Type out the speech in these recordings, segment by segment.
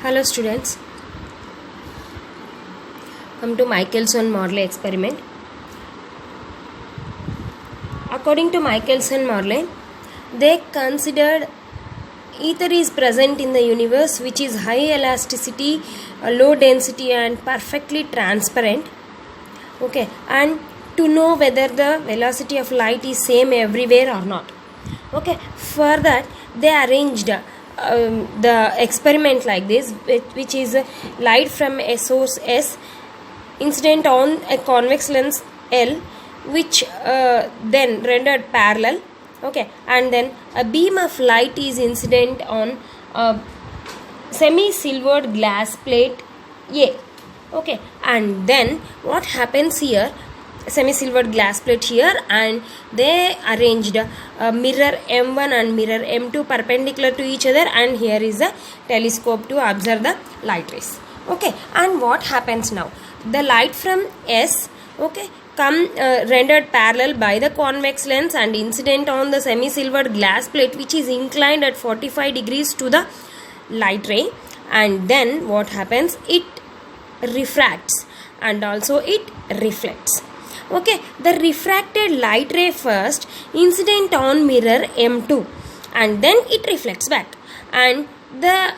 Hello students, come to Michelson-Morley experiment. According to Michelson-Morley, they considered ether is present in the universe which is high elasticity, low density and perfectly transparent. Okay, and to know whether the velocity of light is same everywhere or not. Okay, for that they arranged the experiment like this, which is light from a source S incident on a convex lens L, which then rendered parallel. Okay, and then a beam of light is incident on a semi-silvered glass plate A. Okay, and then what happens here, semi-silvered glass plate here, and they arranged a mirror M1 and mirror M2 perpendicular to each other, and here is a telescope to observe the light rays. Okay, and what happens now, the light from S, okay, rendered parallel by the convex lens and incident on the semi-silvered glass plate which is inclined at 45 degrees to the light ray, and then what happens, it refracts and also it reflects. Okay, the refracted light ray first incident on mirror M2 and then it reflects back, and the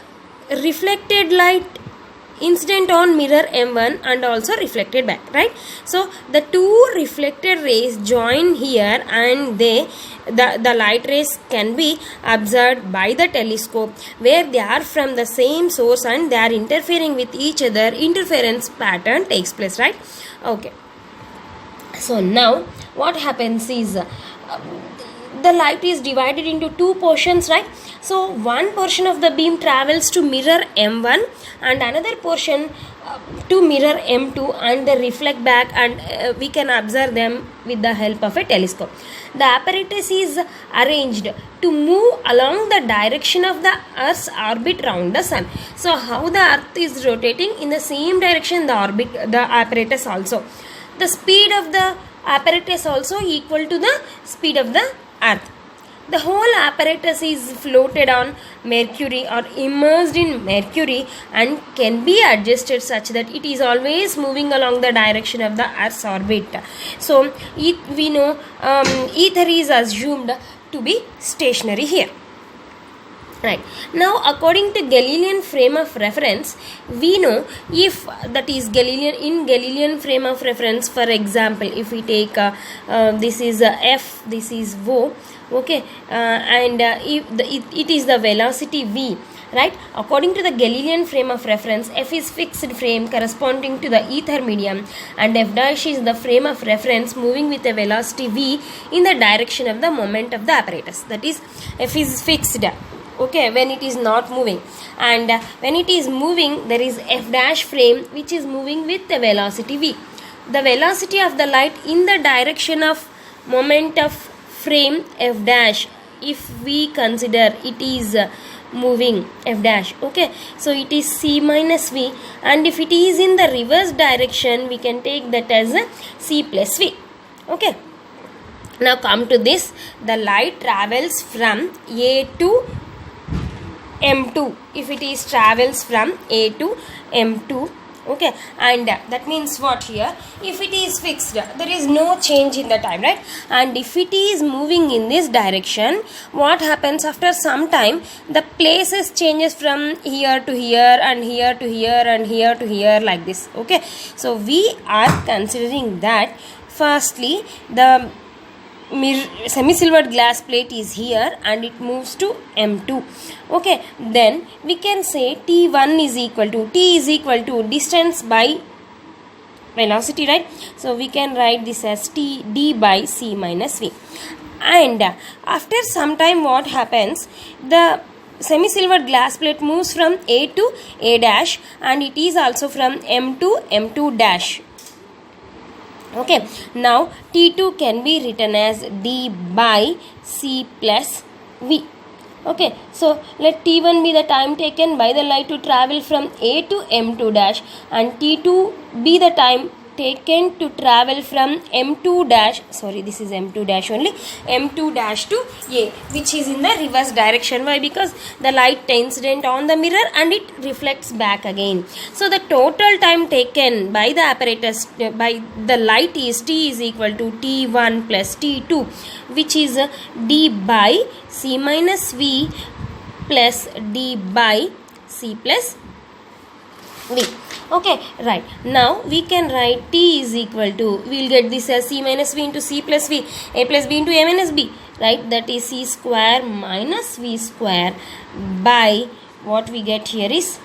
reflected light incident on mirror M1 and also reflected back, right? So the two reflected rays join here and the light rays can be observed by the telescope where they are from the same source and they are interfering with each other. Interference pattern takes place, right? Okay, so now what happens is the light is divided into two portions, right? So one portion of the beam travels to mirror M1 and another portion to mirror M2 and they reflect back, and we can observe them with the help of a telescope. The apparatus is arranged to move along the direction of the Earth's orbit round the Sun. So how the Earth is rotating, in the same direction the apparatus also. The speed of the apparatus also equal to the speed of the Earth. The whole apparatus is floated on Mercury or immersed in Mercury and can be adjusted such that it is always moving along the direction of the Earth's orbit. So we know ether is assumed to be stationary here. Right. Now according to Galilean frame of reference, we know if that is Galilean frame of reference, for example, if we take this is F, this is O, okay, and if it is the velocity V, right? According to the Galilean frame of reference, F is fixed frame corresponding to the ether medium and F dash is the frame of reference moving with a velocity V in the direction of the moment of the apparatus. That is, F is fixed, okay, when it is not moving, and when it is moving there is F dash frame which is moving with the velocity V. The velocity of the light in the direction of moment of frame F dash, if we consider it is moving F dash, okay, so it is C minus V, and if it is in the reverse direction we can take that as a C plus V. Okay, now come to this, the light travels from A to M2, if it is travels from A to M2, okay, and that means what here, if it is fixed there is no change in the time, right? And if it is moving in this direction, what happens, after some time the places changes from here to here and here to here and here to here like this. Okay, so we are considering that firstly the semi-silvered glass plate is here and it moves to M2. Okay, then we can say T1 is equal to, T is equal to distance by velocity, right? So we can write this as T d by C minus V. And after some time what happens, the semi-silvered glass plate moves from A to A dash and it is also from M to M2 dash. Okay, now T2 can be written as D by C plus V. Okay, so let T1 be the time taken by the light to travel from A to M2 dash and T2 be the time taken to travel from M2 dash, sorry, this is M2 dash only, M2 dash to A, which is in the reverse direction. Why? Because the light incident on the mirror and it reflects back again. So the total time taken by the apparatus by the light is T is equal to T1 plus T2, which is D by C minus V plus D by C plus V. Okay, right. Now we can write T is equal to, we will get this as C minus V into C plus V, A plus B into A minus B, right? That is C square minus V square by, what we get here is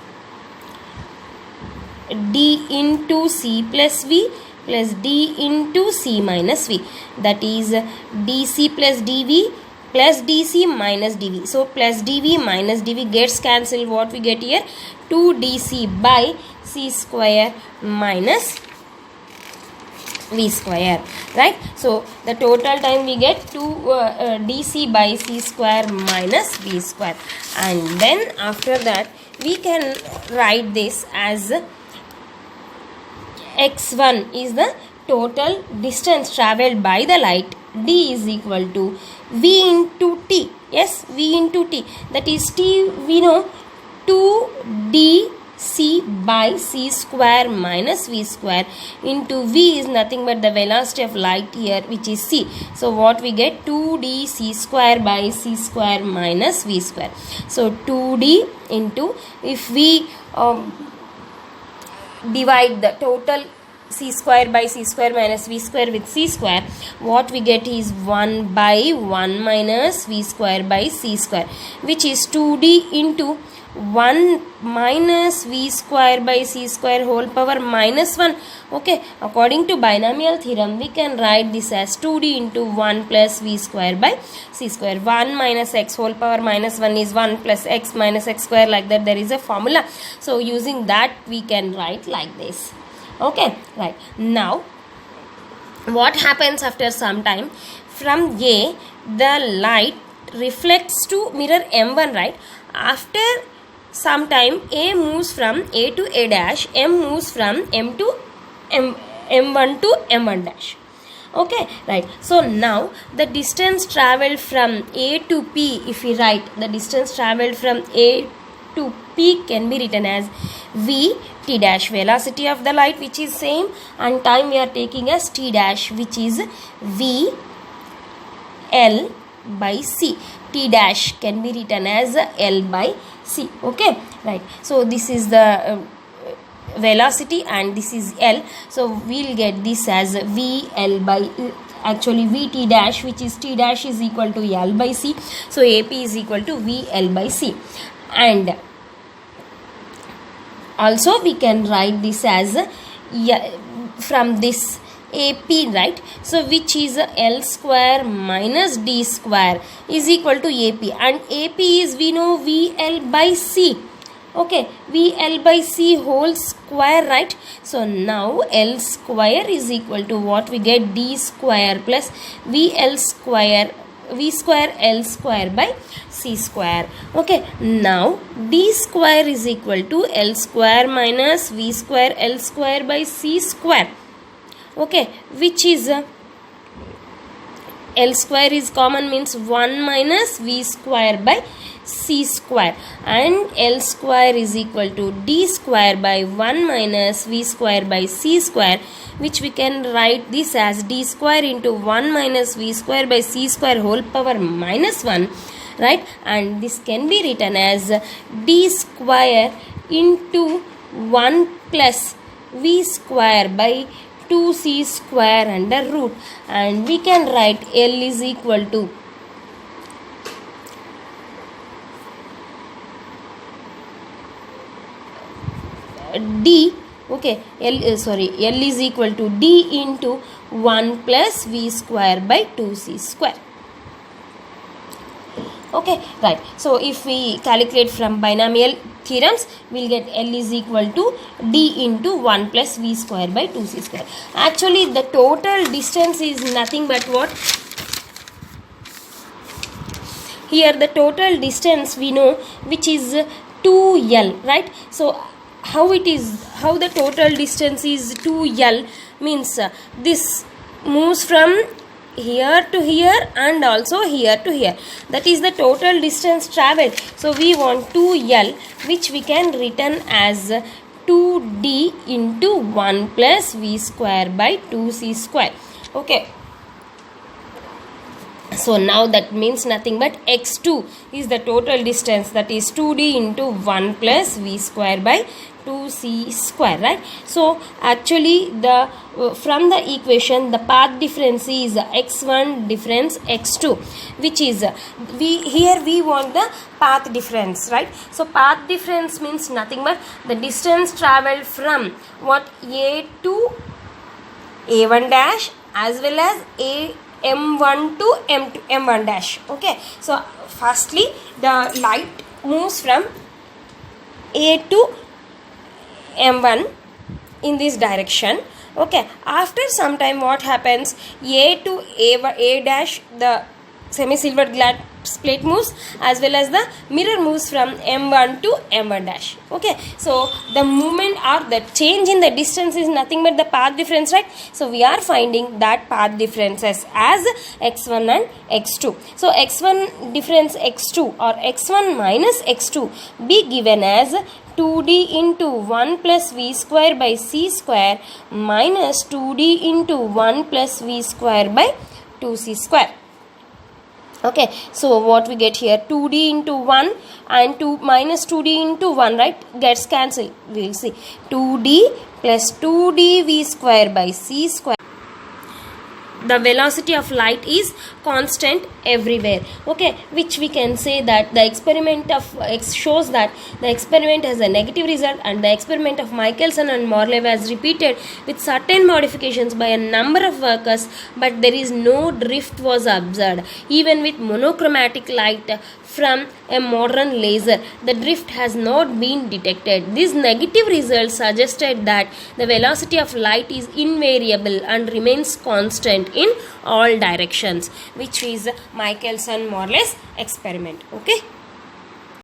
D into C plus V plus D into C minus V, that is DC plus DV plus DC minus DV. So plus DV minus DV gets cancelled. What we get here? 2DC by C square minus V square, right? So the total time we get 2 DC by C square minus V square, and then after that we can write this as x1 is the total distance travelled by the light. D is equal to V into T. Yes, V into T. That is T, we know 2dc by C square minus V square into V is nothing but the velocity of light here, which is C. So what we get? 2dc square by C square minus V square. So 2d into, if we divide the total C square by C square minus V square with C square, what we get is 1 by 1 minus V square by C square, which is 2d into 1 minus V square by C square whole power minus 1. Okay, according to binomial theorem, we can write this as 2d into 1 plus V square by C square. 1 minus x whole power minus 1 is 1 plus x minus x square, like that there is a formula. So using that we can write like this. Okay, right. Now what happens after some time? From A, the light reflects to mirror M1, right? After some time, A moves from A to A dash, M moves from M to M1 to M1 dash. Okay, right. So now the distance travelled from A to P, if we write the distance travelled from A to P can be written as V T dash, velocity of the light which is same, and time we are taking as T dash, which is V L by C. T dash can be written as L by C. Okay, right. So this is the velocity and this is L. So we'll get this as V L by actually V T dash, which is T dash is equal to L by C. So AP is equal to V L by C. And also we can write this as from this AP, right? So which is L square minus D square is equal to AP, and AP is, we know, VL by C. Okay, VL by C whole square, right? So now L square is equal to, what we get? D square plus VL square, V square L square by C square. Okay, now D square is equal to L square minus V square L square by C square. Okay, which is L square is common, means 1 minus V square by C square, and L square is equal to D square by 1 minus V square by C square, which we can write this as D square into 1 minus V square by C square whole power minus 1, right? And this can be written as D square into 1 plus V square by 2C square under root, and we can write L is equal to D, okay, L is equal to D into 1 plus V square by 2C square. Okay, right. So if we calculate from binomial theorems, we'll get L is equal to D into 1 plus V square by 2C square. Actually, the total distance is nothing but what? Here the total distance we know, which is 2L, right? So how the total distance is 2l means this moves from here to here and also here to here, that is the total distance traveled. So we want 2l, which we can written as 2d into 1 plus v square by 2c square. Okay, so now that means nothing but x2 is the total distance, that is 2d into 1 plus v square by 2c square, right? So actually the from the equation the path difference is x1 difference x2, which is we want the path difference, right? So path difference means nothing but the distance traveled from what a to a1 dash as well as m1 to m1 dash. Okay, so firstly the light moves from a to m1 in this direction. Okay, after some time what happens, a to a dash, the semi-silvered glass plate moves, as well as the mirror moves from m1 to m1 dash. Okay, so the movement or the change in the distance is nothing but the path difference, right? So we are finding that path differences as x1 and x2. So x1 difference x2 or x1 minus x2 be given as 2d into 1 plus v square by c square minus 2d into 1 plus v square by 2c square. Okay, so what we get here, 2d into 1 and 2 minus 2d into 1, right, gets cancelled. We will see 2d plus 2d v square by c square. The velocity of light is constant everywhere. Okay, which we can say that the experiment of X shows that the experiment has a negative result, and the experiment of Michelson and Morley was repeated with certain modifications by a number of workers, but there is no drift was observed. Even with monochromatic light from a modern laser, the drift has not been detected. This negative result suggested that the velocity of light is invariable and remains constant in all directions, which is Michelson-Morley's experiment. Okay.